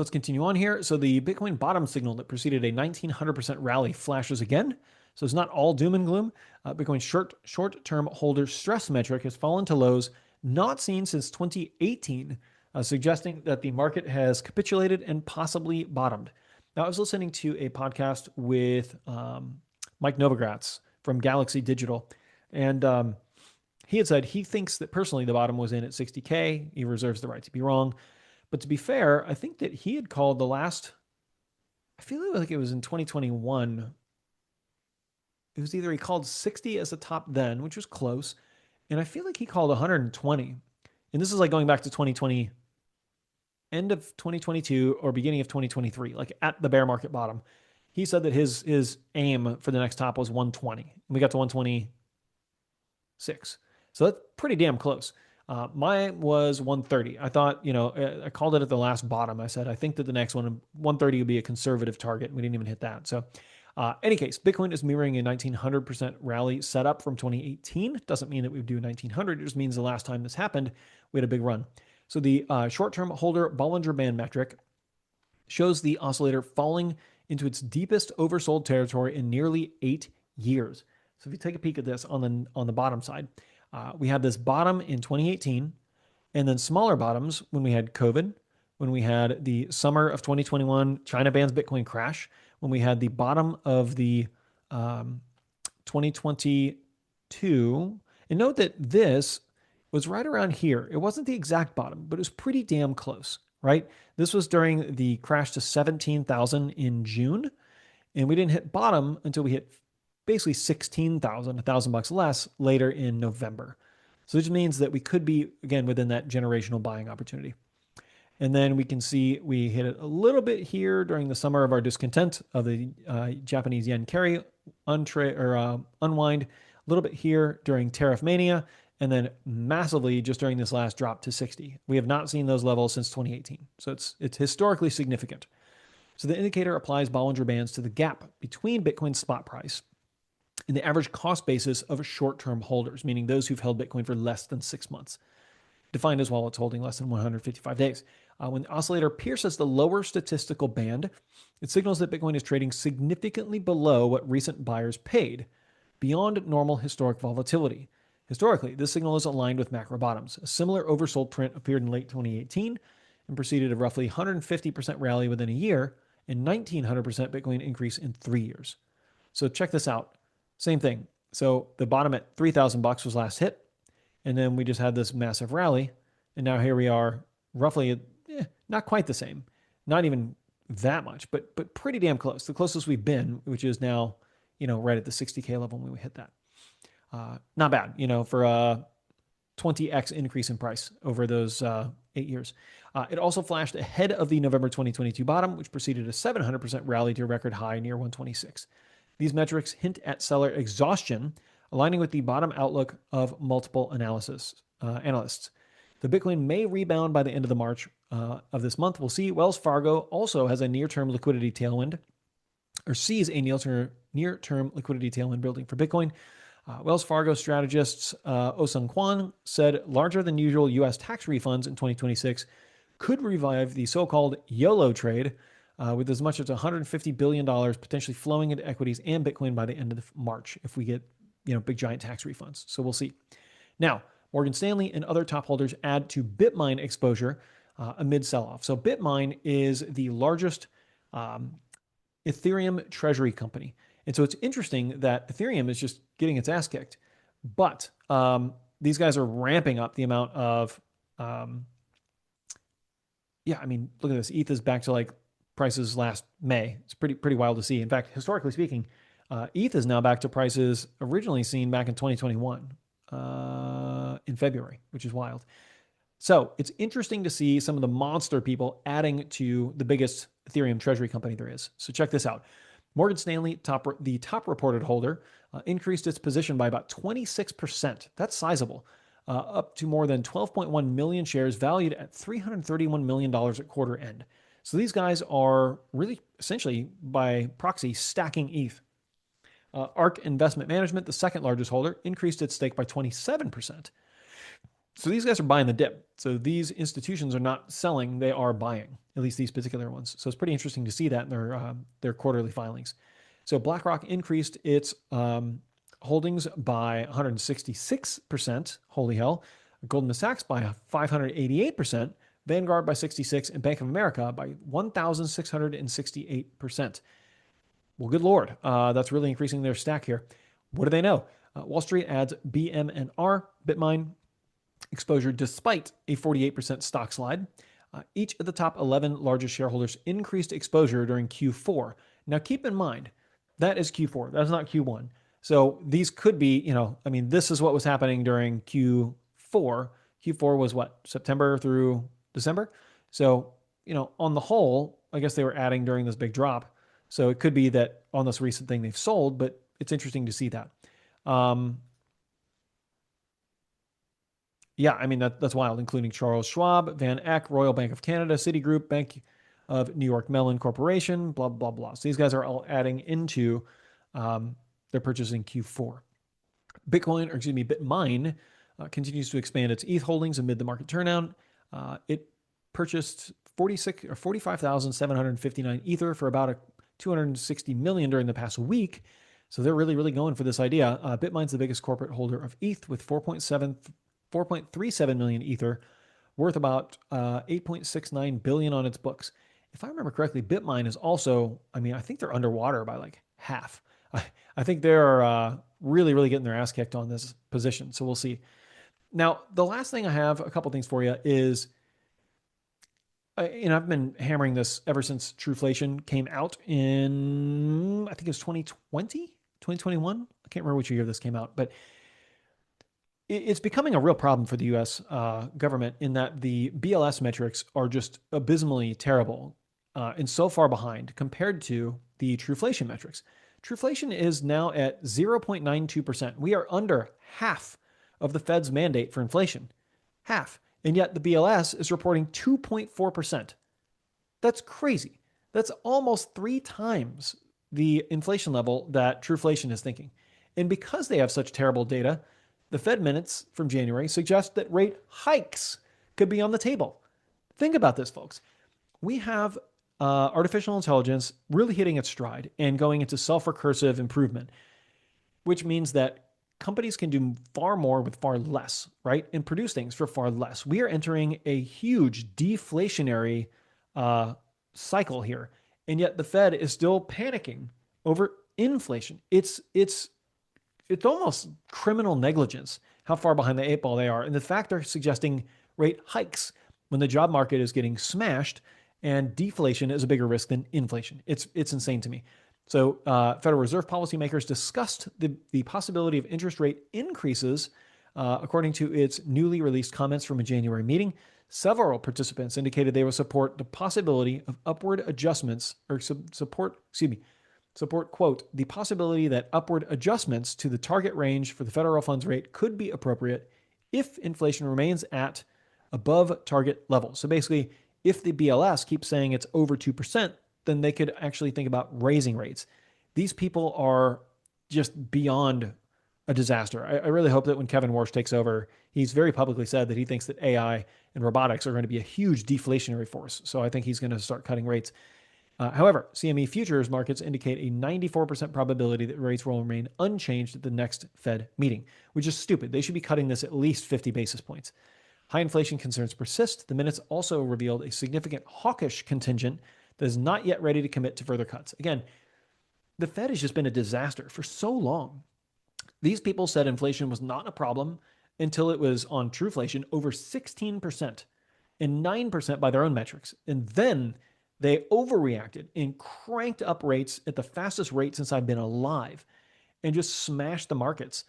let's continue on here. So the Bitcoin bottom signal that preceded a 1900% rally flashes again. So it's not all doom and gloom. Bitcoin's short-term holder stress metric has fallen to lows not seen since 2018, suggesting that the market has capitulated and possibly bottomed. Now, I was listening to a podcast with Mike Novogratz from Galaxy Digital, and he had said he thinks that personally the bottom was in at 60K. He reserves the right to be wrong. But to be fair, I think that he had called the last, I feel like it was in 2021. It was either he called 60 as a top then, which was close, and I feel like he called 120. And this is like going back to 2020, end of 2022 or beginning of 2023, like at the bear market bottom. He said that his aim for the next top was 120. And we got to 126. So that's pretty damn close. Mine was 130. I thought, I called it at the last bottom. I said, I think that the next one, 130 would be a conservative target. We didn't even hit that. So any case, Bitcoin is mirroring a 1900% rally setup from 2018. Doesn't mean that we would do 1900. It just means the last time this happened, we had a big run. So the short-term holder Bollinger Band metric shows the oscillator falling into its deepest oversold territory in nearly 8 years. So if you take a peek at this on the bottom side, we had this bottom in 2018, and then smaller bottoms when we had COVID, when we had the summer of 2021 China bans Bitcoin crash, when we had the bottom of the 2022. And note that this was right around here. It wasn't the exact bottom, but it was pretty damn close, right? This was during the crash to 17,000 in June, and we didn't hit bottom until we hit basically 16,000, $1,000 less later in November. So this means that we could be, again, within that generational buying opportunity. And then we can see we hit it a little bit here during the summer of our discontent of the Japanese yen carry unwind, a little bit here during tariff mania, and then massively just during this last drop to 60. We have not seen those levels since 2018. So it's historically significant. So the indicator applies Bollinger Bands to the gap between Bitcoin's spot price and the average cost basis of short-term holders, meaning those who've held Bitcoin for less than 6 months, defined as while it's holding less than 155 days. When the oscillator pierces the lower statistical band, it signals that Bitcoin is trading significantly below what recent buyers paid, beyond normal historic volatility. Historically, this signal is aligned with macro bottoms. A similar oversold print appeared in late 2018 and preceded a roughly 150% rally within a year and 1900% Bitcoin increase in 3 years. So check this out. Same thing. So the bottom at $3,000 was last hit, and then we just had this massive rally, and now here we are, roughly, not quite the same, not even that much, but pretty damn close. The closest we've been, which is now, right at the 60K level when we hit that. Not bad, for a 20x increase in price over those 8 years. It also flashed ahead of the November 2022 bottom, which preceded a 700% rally to a record high near 126. These metrics hint at seller exhaustion, aligning with the bottom outlook of multiple analysts. The Bitcoin may rebound by the end of the March of this month. We'll see. Wells Fargo also has a near-term liquidity tailwind, or sees a near-term liquidity tailwind building for Bitcoin. Wells Fargo strategist Osung Kwan said larger than usual U.S. tax refunds in 2026 could revive the so-called YOLO trade, with as much as $150 billion potentially flowing into equities and Bitcoin by the end of March if we get big giant tax refunds. So we'll see. Now, Morgan Stanley and other top holders add to Bitmine exposure amid sell-off. So Bitmine is the largest Ethereum treasury company. And so it's interesting that Ethereum is just getting its ass kicked. But these guys are ramping up the amount of, look at this. ETH is back to like prices last May. It's pretty wild to see. In fact, historically speaking, ETH is now back to prices originally seen back in 2021 in February, which is wild. So it's interesting to see some of the monster people adding to the biggest Ethereum treasury company there is. So check this out. Morgan Stanley, the top reported holder, increased its position by about 26%. That's sizable, up to more than 12.1 million shares valued at $331 million at quarter end. So these guys are really essentially by proxy stacking ETH. ARK Investment Management, the second largest holder, increased its stake by 27%. So these guys are buying the dip. So these institutions are not selling; they are buying. At least these particular ones. So it's pretty interesting to see that in their quarterly filings. So BlackRock increased its holdings by 166%. Holy hell! Goldman Sachs by 588%. Vanguard by 66%, and Bank of America by 1,668%. Well, good Lord, that's really increasing their stack here. What do they know? Wall Street adds BMNR, Bitmine, exposure despite a 48% stock slide. Each of the top 11 largest shareholders increased exposure during Q4. Now, keep in mind, that is Q4. That's not Q1. So these could be, this is what was happening during Q4. Q4 was what? September through December. So, on the whole, I guess they were adding during this big drop. So it could be that on this recent thing they've sold, but it's interesting to see that. Yeah, that's wild, including Charles Schwab, Van Eck, Royal Bank of Canada, Citigroup, Bank of New York Mellon Corporation, blah, blah, blah. So these guys are all adding into their purchase in Q4. Bitmine continues to expand its ETH holdings amid the market turnout. It purchased 45,759 Ether for about $260 million during the past week. So they're really, really going for this idea. Bitmine's the biggest corporate holder of ETH with 4.37 million Ether, worth about 8.69 billion on its books. If I remember correctly, Bitmine is also, I think they're underwater by like half. I think they're really, really getting their ass kicked on this position. So we'll see. Now, the last thing I have, a couple things for you, is I've been hammering this ever since Trueflation came out in, I think it was 2020, 2021. I can't remember which year this came out, but it's becoming a real problem for the US government in that the BLS metrics are just abysmally terrible and so far behind compared to the Trueflation metrics. Trueflation is now at 0.92%. We are under half of the Fed's mandate for inflation. Half. And yet the BLS is reporting 2.4%. That's crazy. That's almost 3 times the inflation level that Trueflation is thinking. And because they have such terrible data, the Fed minutes from January suggest that rate hikes could be on the table. Think about this, folks. We have artificial intelligence really hitting its stride and going into self-recursive improvement, which means that companies can do far more with far less, right? And produce things for far less. We are entering a huge deflationary cycle here. And yet the Fed is still panicking over inflation. It's almost criminal negligence how far behind the 8 ball they are. And the fact they're suggesting rate hikes when the job market is getting smashed and deflation is a bigger risk than inflation. It's insane to me. So Federal Reserve policymakers discussed the possibility of interest rate increases according to its newly released comments from a January meeting. Several participants indicated they will support the possibility of upward adjustments or support, quote, the possibility that upward adjustments to the target range for the federal funds rate could be appropriate if inflation remains at above target levels. So basically, if the BLS keeps saying it's over 2%, then they could actually think about raising rates. These people are just beyond a disaster. I really hope that when Kevin Warsh takes over, he's very publicly said that he thinks that AI and robotics are going to be a huge deflationary force. So I think he's going to start cutting rates. However, CME futures markets indicate a 94% probability that rates will remain unchanged at the next Fed meeting, which is stupid. They should be cutting this at least 50 basis points. High inflation concerns persist. The minutes also revealed a significant hawkish contingent that is not yet ready to commit to further cuts. Again, the Fed has just been a disaster for so long. These people said inflation was not a problem until it was on Trueflation over 16% and 9% by their own metrics. And then they overreacted and cranked up rates at the fastest rate since I've been alive and just smashed the markets.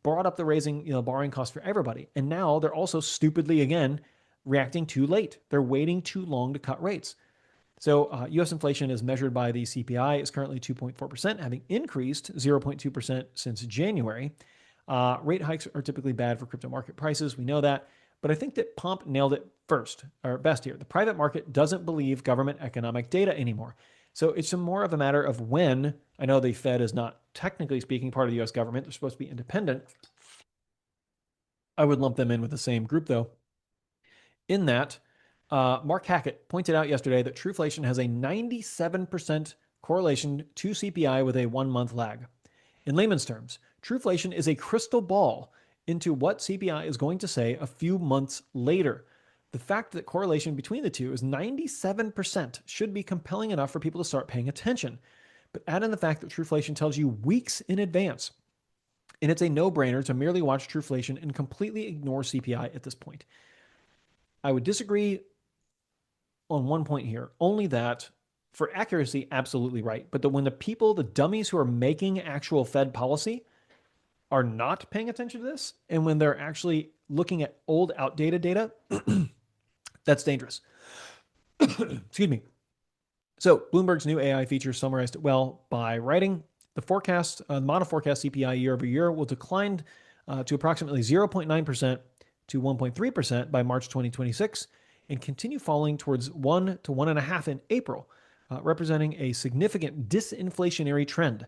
Brought up the borrowing cost for everybody. And now they're also stupidly, again, reacting too late. They're waiting too long to cut rates. So U.S. inflation as measured by the CPI is currently 2.4%, having increased 0.2% since January. Rate hikes are typically bad for crypto market prices. We know that. But I think that Pomp nailed it best here. The private market doesn't believe government economic data anymore. So it's more of a matter of when. I know the Fed is not, technically speaking, part of the U.S. government. They're supposed to be independent. I would lump them in with the same group, though, in that Mark Hackett pointed out yesterday that Truflation has a 97% correlation to CPI with a 1 month lag. In layman's terms, Truflation is a crystal ball into what CPI is going to say a few months later. The fact that correlation between the two is 97% should be compelling enough for people to start paying attention. But add in the fact that Truflation tells you weeks in advance, and it's a no-brainer to merely watch Truflation and completely ignore CPI at this point. I would disagree on one point here, only that for accuracy, absolutely right. But when the people, the dummies who are making actual Fed policy are not paying attention to this, and when they're actually looking at old, outdated data, that's dangerous. Excuse me. So Bloomberg's new AI feature summarized it well by writing the forecast, model forecast CPI year over year will decline to approximately 0.9% to 1.3% by March 2026 and continue falling towards 1 to 1.5% in April, representing a significant disinflationary trend.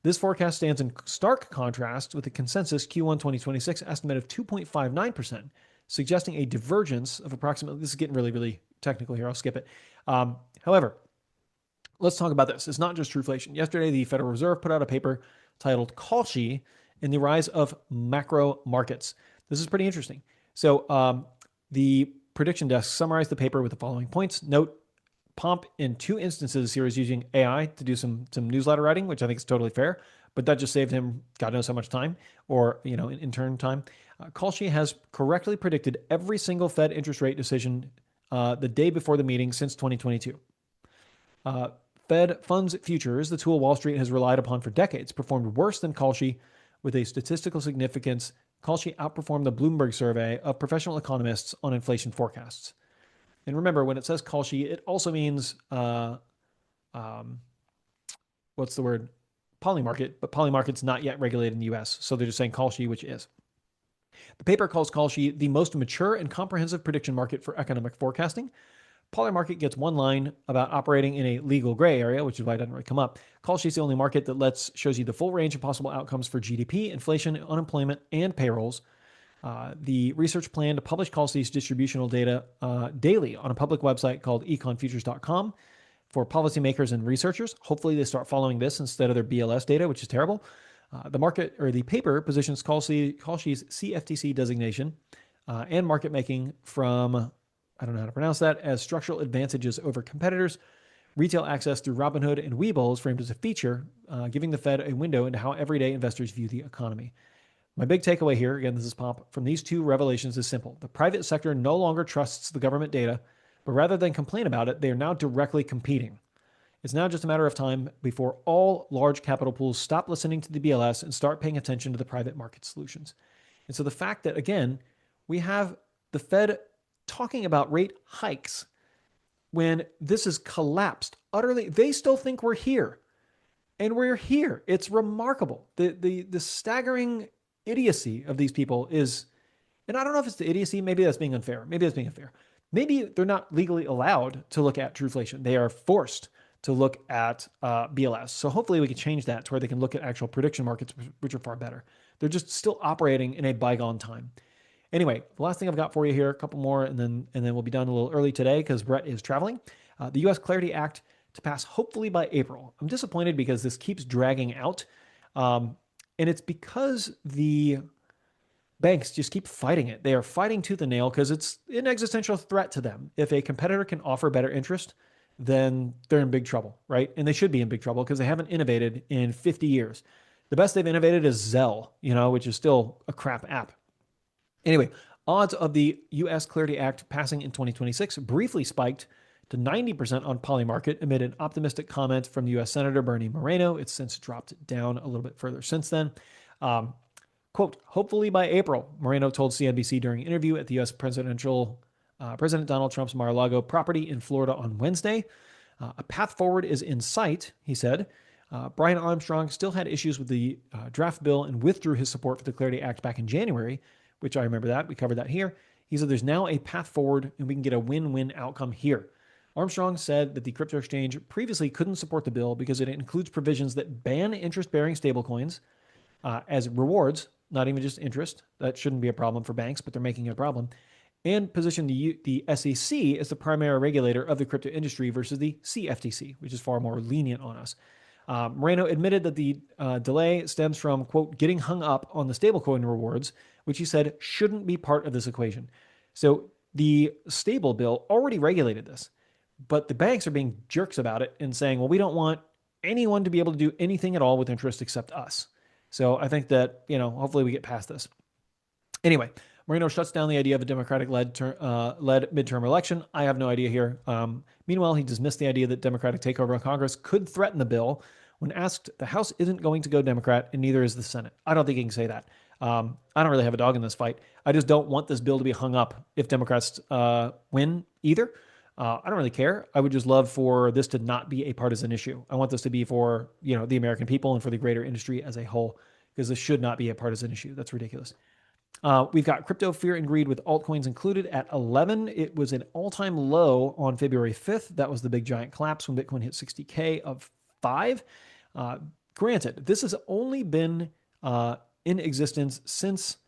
This forecast stands in stark contrast with the consensus Q1 2026 estimate of 2.59%, suggesting a divergence of approximately, this is getting really, really technical here, I'll skip it. However, let's talk about this. It's not just Truflation. Yesterday, the Federal Reserve put out a paper titled Kalshi in the Rise of Macro Markets. This is pretty interesting. So the prediction desk summarized the paper with the following points. Note, Pomp in 2 instances here is using AI to do some newsletter writing, which I think is totally fair, but that just saved him God knows how much time or, intern time. Kalshi has correctly predicted every single Fed interest rate decision the day before the meeting since 2022. Fed funds futures, the tool Wall Street has relied upon for decades, performed worse than Kalshi with a statistical significance. Kalshi outperformed the Bloomberg survey of professional economists on inflation forecasts. And remember, when it says Kalshi, it also means, what's the word? Polymarket, but Polymarket's not yet regulated in the US. So they're just saying Kalshi, which is. The paper calls Kalshi the most mature and comprehensive prediction market for economic forecasting. Polymarket gets one line about operating in a legal gray area, which is why it doesn't really come up. Kalshi is the only market that shows you the full range of possible outcomes for GDP, inflation, unemployment, and payrolls. The research plan to publish Kalshi's distributional data daily on a public website called econfutures.com for policymakers and researchers. Hopefully they start following this instead of their BLS data, which is terrible. The paper positions Kalshi's CFTC designation and market making from, I don't know how to pronounce that, as structural advantages over competitors. Retail access through Robinhood and Webull is framed as a feature, giving the Fed a window into how everyday investors view the economy. My big takeaway here, again, this is Pomp, from these 2 revelations is simple. The private sector no longer trusts the government data, but rather than complain about it, they are now directly competing. It's now just a matter of time before all large capital pools stop listening to the BLS and start paying attention to the private market solutions. And so the fact that, again, we have the Fed talking about rate hikes when this has collapsed utterly, they still think we're here. And we're here. It's remarkable. The staggering idiocy of these people is, and I don't know if it's the idiocy, maybe that's being unfair. Maybe they're not legally allowed to look at Truflation. They are forced to look at BLS. So hopefully we can change that to where they can look at actual prediction markets, which are far better. They're just still operating in a bygone time. Anyway, the last thing I've got for you here, a couple more, and then we'll be done a little early today because Brett is traveling. The U.S. Clarity Act to pass hopefully by April. I'm disappointed because this keeps dragging out. And it's because the banks just keep fighting it. They are fighting tooth and nail because it's an existential threat to them. If a competitor can offer better interest, then they're in big trouble, right? And they should be in big trouble because they haven't innovated in 50 years. The best they've innovated is Zelle, which is still a crap app. Anyway, odds of the U.S. Clarity Act passing in 2026 briefly spiked to 90% on Polymarket amid an optimistic comment from U.S. Senator Bernie Moreno. It's since dropped down a little bit further since then. Quote, hopefully by April, Moreno told CNBC during an interview at the U.S. President Donald Trump's Mar-a-Lago property in Florida on Wednesday. A path forward is in sight, he said. Brian Armstrong still had issues with the draft bill and withdrew his support for the Clarity Act back in January, which I remember that. We covered that here. He said there's now a path forward and we can get a win-win outcome here. Armstrong said that the crypto exchange previously couldn't support the bill because it includes provisions that ban interest-bearing stablecoins as rewards not even just interest. That shouldn't be a problem for banks, but they're making it a problem. And position the SEC as the primary regulator of the crypto industry versus the CFTC, which is far more lenient on us. Moreno admitted that the delay stems from, quote, getting hung up on the stablecoin rewards, which he said shouldn't be part of this equation. So the stable bill already regulated this, but the banks are being jerks about it and saying, well, we don't want anyone to be able to do anything at all with interest except us. So I think that, hopefully we get past this. Anyway, Moreno shuts down the idea of a Democratic-led midterm election. I have no idea here. Meanwhile, he dismissed the idea that Democratic takeover of Congress could threaten the bill. When asked, the House isn't going to go Democrat, and neither is the Senate. I don't think he can say that. I don't really have a dog in this fight. I just don't want this bill to be hung up if Democrats win either. I don't really care. I would just love for this to not be a partisan issue. I want this to be for the American people and for the greater industry as a whole, because this should not be a partisan issue. That's ridiculous. We've got crypto fear and greed with altcoins included at 11. It was an all-time low on February 5th. That was the big giant collapse when Bitcoin hit 60K of 5. Granted, this has only been in existence since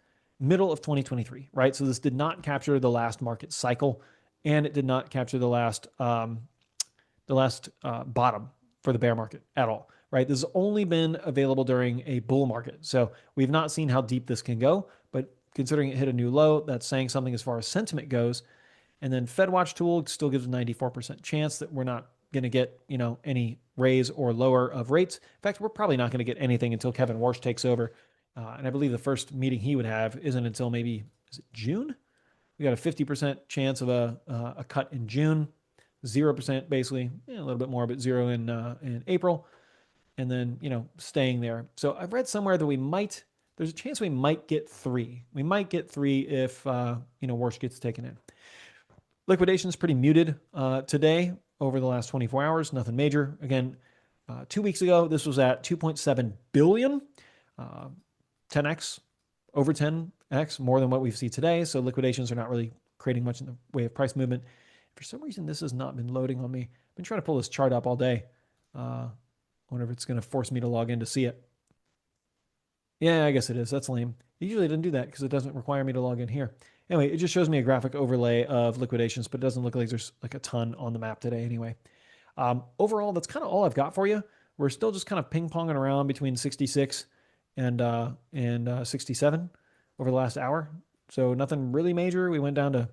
middle of 2023, right? So this did not capture the last market cycle, and it did not capture the last bottom for the bear market at all, right? This has only been available during a bull market. So we've not seen how deep this can go, but considering it hit a new low, that's saying something as far as sentiment goes. And then FedWatch tool still gives a 94% chance that we're not going to get, any raise or lower of rates. In fact, we're probably not going to get anything until Kevin Warsh takes over. And I believe the first meeting he would have isn't until maybe, is it June? We got a 50% chance of a cut in June, 0% basically, a little bit more, but 0 in April, and then, staying there. So I've read somewhere that there's a chance we might get 3. We might get 3 if, Warsh gets taken in. Liquidation is pretty muted today over the last 24 hours. Nothing major. Again, 2 weeks ago, this was at 2.7 billion, 10x, over 10x more than what we've seen today. So liquidations are not really creating much in the way of price movement. For some reason, this has not been loading on me. I've been trying to pull this chart up all day. I wonder if it's going to force me to log in to see it. Yeah, I guess it is. That's lame. It usually doesn't do that because it doesn't require me to log in here. Anyway, it just shows me a graphic overlay of liquidations, but it doesn't look like there's like a ton on the map today anyway. Overall, that's kind of all I've got for you. We're still just kind of ping-ponging around between 66 and 67 over the last hour. So nothing really major. We went down to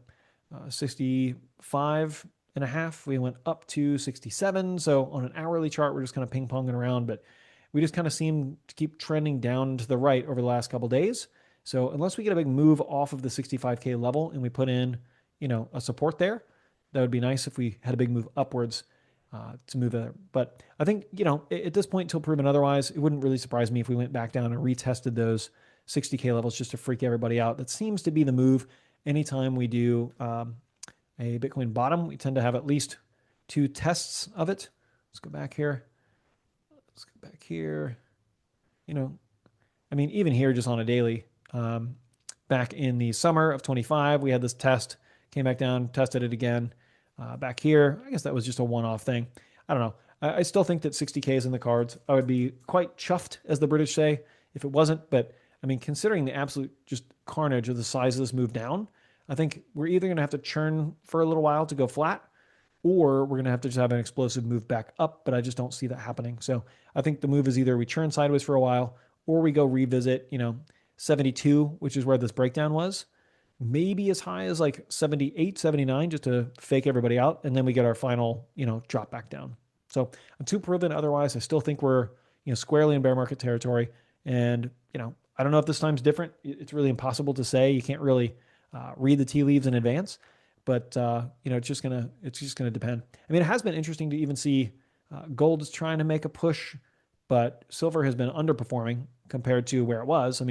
65 and a half. We went up to 67. So on an hourly chart, we're just kind of ping-ponging around, but we just kind of seem to keep trending down to the right over the last couple of days. So unless we get a big move off of the 65K level and we put in, a support there, that would be nice if we had a big move upwards to move there. But I think, at this point, until proven otherwise, it wouldn't really surprise me if we went back down and retested those 60K levels just to freak everybody out. That seems to be the move. Anytime we do a Bitcoin bottom, we tend to have at least 2 tests of it. Let's go back here. Even here, just on a daily, back in the summer of 25, we had this test, came back down, tested it again. Back here, I guess that was just a one-off thing. I don't know. I still think that 60K is in the cards. I would be quite chuffed, as the British say, if it wasn't. But considering the absolute just carnage of the size of this move down, I think we're either going to have to churn for a little while to go flat, or we're going to have to just have an explosive move back up, but I just don't see that happening. So I think the move is either we churn sideways for a while, or we go revisit, 72, which is where this breakdown was, maybe as high as like 78, 79, just to fake everybody out, and then we get our final, drop back down. So until proven otherwise, I still think we're, squarely in bear market territory. And, I don't know if this time's different. It's really impossible to say. You can't really read the tea leaves in advance. But it's just gonna depend. It has been interesting to even see gold is trying to make a push, but silver has been underperforming compared to where it was.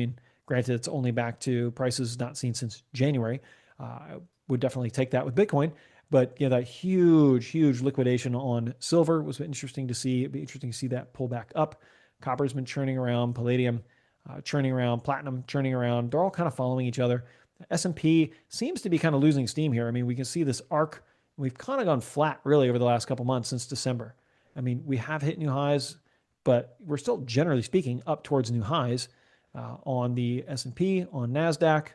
Granted, it's only back to prices not seen since January. I would definitely take that with Bitcoin, but that huge liquidation on silver was interesting to see. It'd be interesting to see that pull back up. Copper's been churning around, palladium churning around, platinum churning around. They're all kind of following each other. S&P seems to be kind of losing steam here. We can see this arc. We've kind of gone flat really over the last couple months since December. We have hit new highs, but we're still, generally speaking, up towards new highs. On the S&P, on NASDAQ,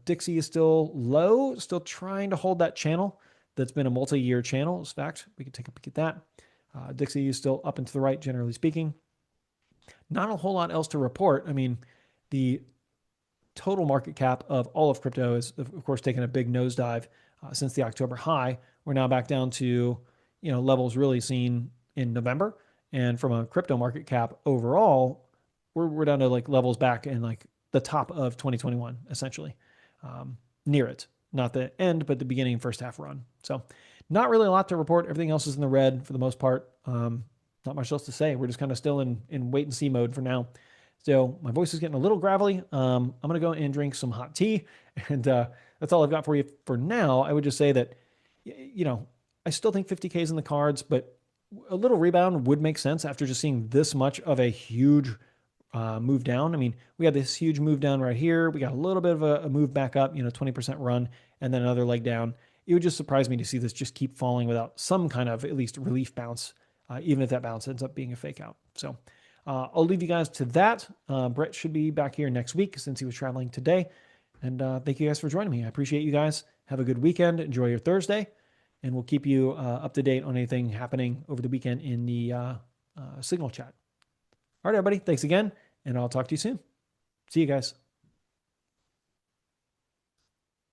Dixie is still low, still trying to hold that channel that's been a multi-year channel. In fact, we can take a peek at that. Dixie is still up and to the right, generally speaking. Not a whole lot else to report. I mean, the total market cap of all of crypto is, of course, taken a big nosedive since the October high. We're now back down to levels really seen in November. And from a crypto market cap overall, we're down to like levels back in like the top of 2021, essentially, near it. Not the end, but the beginning first half run. So not really a lot to report. Everything else is in the red for the most part. Not much else to say. We're just kind of still in wait and see mode for now. So my voice is getting a little gravelly. I'm going to go and drink some hot tea. And that's all I've got for you for now. I would just say that, I still think 50K is in the cards, but a little rebound would make sense after just seeing this much of a huge move down. I mean, we had this huge move down right here. We got a little bit of a move back up, 20% run, and then another leg down. It would just surprise me to see this just keep falling without some kind of at least relief bounce, even if that bounce ends up being a fake out. So I'll leave you guys to that. Brett should be back here next week since he was traveling today. And thank you guys for joining me. I appreciate you guys. Have a good weekend. Enjoy your Thursday. And we'll keep you up to date on anything happening over the weekend in the Signal chat. All right, everybody. Thanks again. And I'll talk to you soon. See you guys.